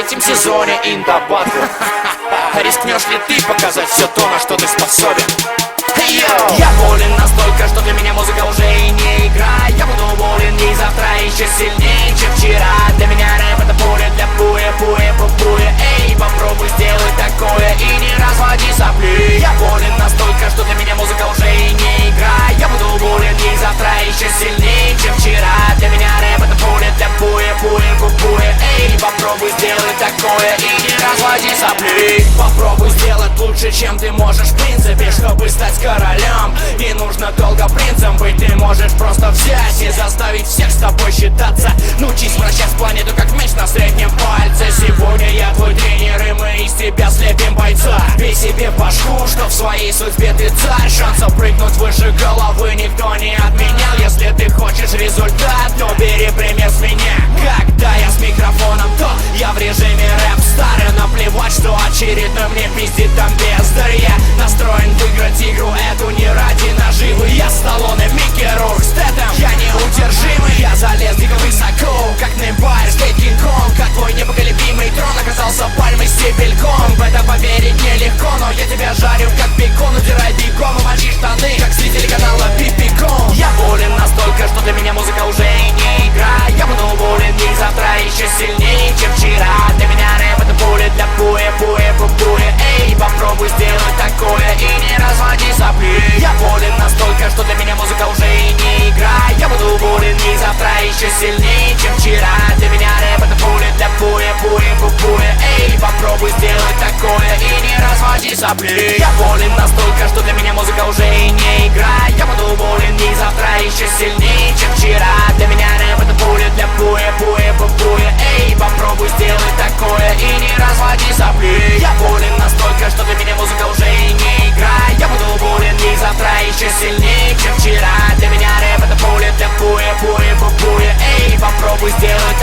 третьем сезоне Инда Батл. Рискнешь ли ты показать все то, на что ты способен? Я болен настолько, что для меня музыка уже и не игра. Я буду болен и завтра еще сильнее, чем вчера. Для меня рэп это пуля для буя, буя, буя. Эй, попробуй сделать такое и не разводи сопли. Я болен настолько, что для меня музыка уже и не игра. Я буду болен и завтра еще сильнее, чем вчера. Для меня рэп это пуля для буя, буя, буя. Эй, попробуй сделать такое и не разводи сопли. Попробуй сделать лучше, чем ты можешь в принципе, чтобы стать королем. Не нужно долго принцем быть, ты можешь просто взять и заставить всех с тобой считаться. Научись вращать планету как мяч на среднем пальце. Сегодня я твой тренер, и мы из тебя слепим бойца. Бей себе в башку, что в своей судьбе ты царь. Шансов прыгнуть выше головы никто не отменял. Если ты хочешь результат, то бери пример с меня. Когда я с микрофоном, то я в режиме рэп-стар. И наплевать, что очередной мне пиздит там бездарь. Я настроен выиграть игру эту не ради наживы. Я Сталлоне, Микки Рурк, Стэтэм, я неудержимый. Я залез дико высоко, как Неймбайр, Скейт Кинг-Конг. Как твой непоколебимый трон оказался пальмой стебельком. В это поверить нелегко, но я тебя жарю как бекон. Удирай бегом и мочи штаны, как с телеканала Пипикон. Я болен настолько, что для меня музыка уже и не игра. Я буду болен и завтра еще сильнее, чем вчера. Для меня рэп это пуля для буя, буя, буя. Эй, попробуй сделать такое и не разводи сопли. Я болен настолько, что для меня музыка уже и не игра. Я буду болен и завтра еще сильнее, чем вчера. Для меня рэп это пуля для буя, буя, буя. Эй, попробуй сделать такое и не разводи сопли. Я болен настолько, что для меня музыка уже и не игра. Я буду болен и завтра еще сильнее, чем вчера. Для меня рэп это пуля для буя, буя, буя. Эй, попробуй сделать такое и не разводи сопли. Я болен настолько, что для меня музыка уже и не игра. Я буду болен и завтра еще сильнее, чем вчера. Для меня рэп это пуля для буя, буя, буя. Эй, попробуй сделать